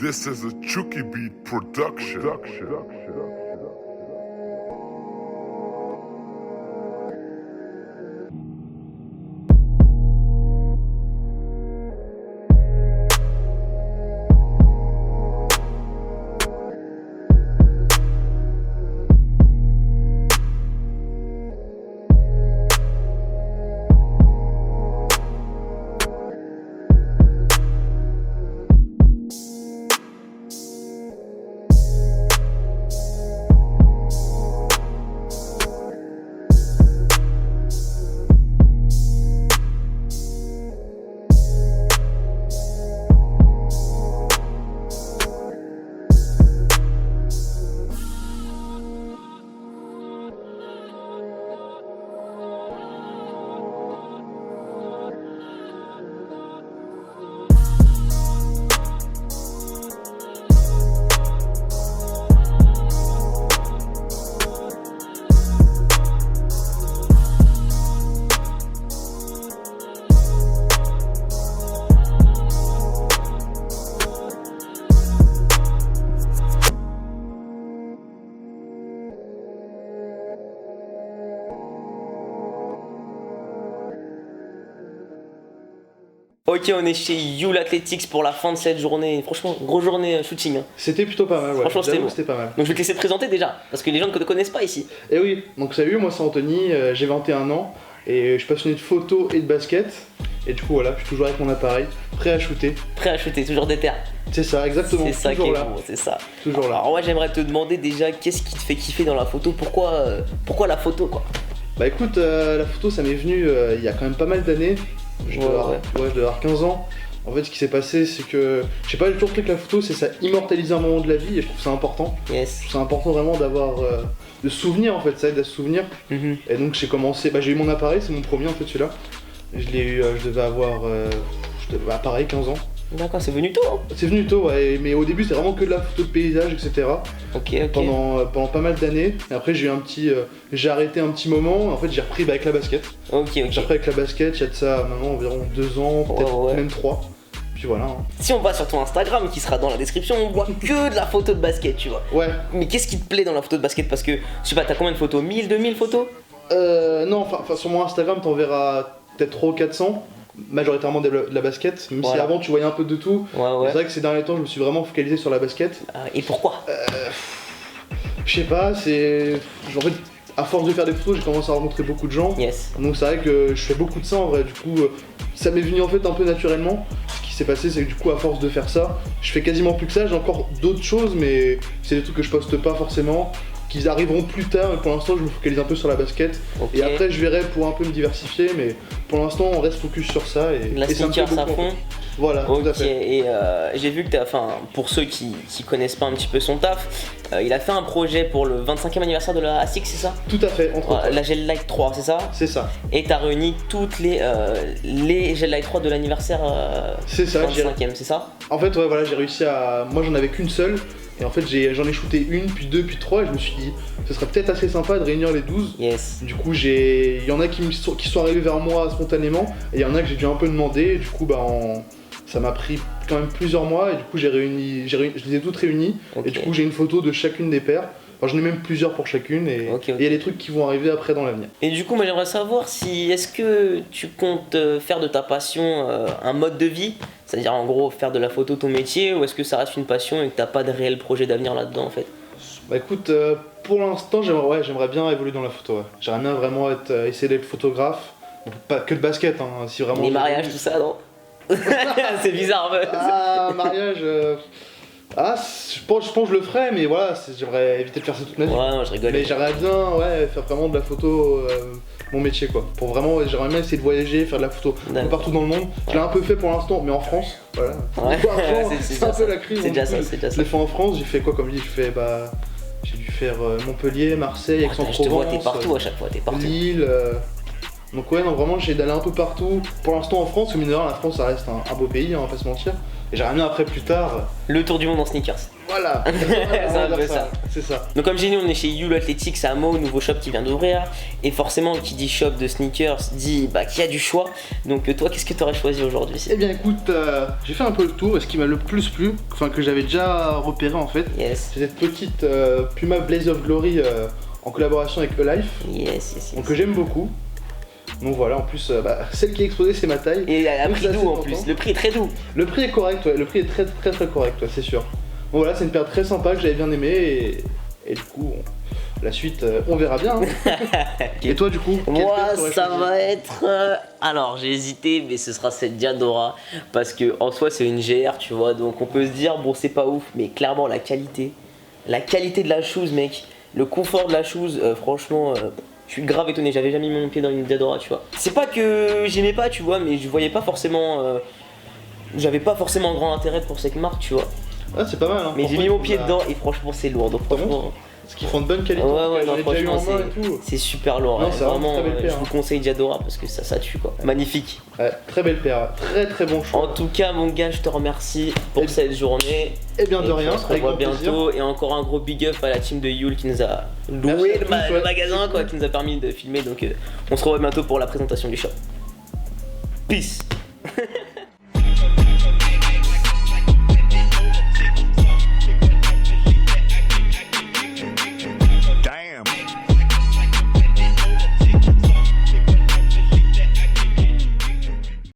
This is a Chucky Beat production. Ok, on est chez Yule Athletics pour la fin de cette journée. Franchement, grosse journée shooting. C'était plutôt pas mal, ouais. Franchement, c'était pas mal. Donc je vais te laisser te présenter déjà, parce que les gens ne te connaissent pas ici. Et oui, donc salut, moi c'est Anthony, j'ai 21 ans et je suis passionné de photo et de basket. Et du coup voilà, je suis toujours avec mon appareil, prêt à shooter. Prêt à shooter, toujours déter. C'est ça, exactement. C'est ça qui toujours est là. beau, c'est ça. Toujours là. Alors moi j'aimerais te demander déjà qu'est-ce qui te fait kiffer dans la photo, pourquoi la photo quoi. Bah écoute, la photo ça m'est venu il y a quand même pas mal d'années. Je dois avoir 15 ans. En fait, ce qui s'est passé, c'est que je sais pas, j'ai toujours trouvé que la photo, c'est ça immortaliser un moment de la vie et je trouve ça important. Yes. Je trouve ça important vraiment d'avoir de souvenirs en fait, ça aide à se souvenir. Et donc j'ai commencé, j'ai eu mon appareil, c'est mon premier en fait celui-là. Je l'ai eu, je devais avoir, pareil, 15 ans. D'accord, c'est venu tôt hein. C'est venu tôt, ouais, mais au début c'est vraiment que de la photo de paysage, etc. Ok. Pendant pas mal d'années. Et après j'ai eu j'ai arrêté un petit moment, en fait j'ai repris avec la basket. Ok. J'ai repris avec la basket, il y a de ça maintenant environ 2 ans, peut-être même 3. Puis voilà. Hein. Si on va sur ton Instagram qui sera dans la description, on voit que de la photo de basket, tu vois. Ouais. Mais qu'est-ce qui te plaît dans la photo de basket? Parce que, je sais pas, t'as combien de photos? 1000, 2000 photos? Non, enfin sur mon Instagram t'en verras peut-être 300 ou 400. Majoritairement de la basket, même si avant tu voyais un peu de tout. Ouais. C'est vrai que ces derniers temps je me suis vraiment focalisé sur la basket. Et pourquoi? Je sais pas, c'est... En fait, à force de faire des photos, j'ai commencé à rencontrer beaucoup de gens. Yes. Donc c'est vrai que je fais beaucoup de ça en vrai, du coup ça m'est venu en fait un peu naturellement. Ce qui s'est passé c'est que du coup à force de faire ça, je fais quasiment plus que ça, j'ai encore d'autres choses mais c'est des trucs que je poste pas forcément, qui arriveront plus tard, mais pour l'instant je me focalise un peu sur la basket. Okay. Et après je verrai pour un peu me diversifier, mais pour l'instant on reste focus sur ça et la sneakers à fond. Voilà, tout à fait. Et j'ai vu que pour ceux qui connaissent pas un petit peu son taf, il a fait un projet pour le 25e anniversaire de la ASICS, c'est ça? Tout à fait, entre autres. La Gel Light 3, c'est ça? C'est ça. Et t'as réuni toutes les Gel Light 3 de l'anniversaire c'est ça, 25e, c'est ça? En fait, ouais, voilà, j'ai réussi à... Moi j'en avais qu'une seule. Et en fait j'en ai shooté une, puis deux, puis trois, et je me suis dit ce serait peut-être assez sympa de réunir les 12. Yes. Du coup il y en a qui sont arrivés vers moi spontanément, et il y en a que j'ai dû un peu demander, et du coup ça m'a pris quand même plusieurs mois, et du coup je les ai toutes réunies, Okay. Et du coup j'ai une photo de chacune des paires. Enfin, j'en ai même plusieurs pour chacune, et il y a des trucs qui vont arriver après dans l'avenir. Et du coup moi j'aimerais savoir si est-ce que tu comptes faire de ta passion un mode de vie? C'est-à-dire en gros faire de la photo ton métier, ou est-ce que ça reste une passion et que t'as pas de réel projet d'avenir là-dedans en fait? Bah écoute, pour l'instant j'aimerais bien évoluer dans la photo, ouais. J'aimerais bien vraiment essayer d'être photographe, pas que de basket, hein, si vraiment... Les mariages, tout ça, non? C'est bizarre. Ah, mariage... je pense que je le ferais, mais voilà, j'aimerais éviter de faire ça toute ma vie. Ouais, moi je rigole. Mais j'aimerais bien faire vraiment de la photo mon métier quoi. Pour vraiment, j'aimerais bien essayer de voyager, faire de la photo un peu partout dans le monde. Je l'ai un peu fait pour l'instant, mais en France, voilà. Ouais. C'est un peu la crise. C'est déjà ça. Je l'ai fait en France, j'ai fait quoi comme ville? J'ai dû faire Montpellier, Marseille, Aix-en-Provence. Je te vois, t'es partout à chaque fois, t'es partout. Lille. Donc ouais, non, vraiment j'ai d'aller un peu partout. Pour l'instant en France, mine de rien, la France ça reste un beau pays, on va pas se mentir. Et j'aimerais bien après plus tard... Le tour du monde en sneakers. Voilà. C'est un peu ça. C'est ça. Donc comme j'ai dit, on est chez Yule Athletics à Meaux, nouveau shop qui vient d'ouvrir. Et forcément, qui dit shop de sneakers dit qu'il y a du choix. Donc toi, qu'est-ce que tu aurais choisi aujourd'hui? Eh bien écoute, j'ai fait un peu le tour et ce qui m'a le plus plu, enfin que j'avais déjà repéré en fait, Yes. c'est cette petite Puma Blaze of Glory en collaboration avec Alife, Yes. donc que j'aime beaucoup. Donc voilà, en plus, celle qui est exposée c'est ma taille. Et à Donc, prix je suis doux assez en plus, content. le prix est très doux. Le prix est correct, ouais, le prix est très correct, ouais, c'est sûr. Bon voilà, c'est une paire très sympa que j'avais bien aimée et du coup, la suite, on verra bien. Hein. Et toi du coup, quelle Moi, paire t'aurais ça choisi? va être. Alors, j'ai hésité, mais ce sera cette Diadora. Parce que en soi, c'est une GR, tu vois. Donc, on peut se dire, bon, c'est pas ouf, mais clairement, la qualité de la shoes, mec, le confort de la shoes, franchement. Je suis grave étonné, j'avais jamais mis mon pied dans une Diadora, tu vois. C'est pas que j'aimais pas, tu vois, mais je voyais pas forcément. J'avais pas forcément un grand intérêt pour cette marque, tu vois. Ouais, c'est pas mal. Hein. Mais j'ai Franchement, mis mon ils pied font dedans et franchement, c'est lourd. Donc, T'as franchement. Parce qu'ils font de bonne qualité. Ouais, en tout cas, non, j'en ai déjà eu en franchement, main et tout. c'est super lourd. Non, Ouais, c'est vraiment une très belle paire, je vous hein. conseille Diadora parce que ça tue, quoi. Magnifique. Ouais, très belle paire, très bon choix. En tout cas, mon gars, je te remercie pour Et- cette journée. Et bien de Et rien, on se avec revoit grand plaisir. bientôt. Et encore un gros big up à la team de Yule qui nous a Merci loué à tous, le ouais. magasin, quoi, qui nous a permis de filmer. Donc, on se revoit bientôt pour la présentation du shop. Peace.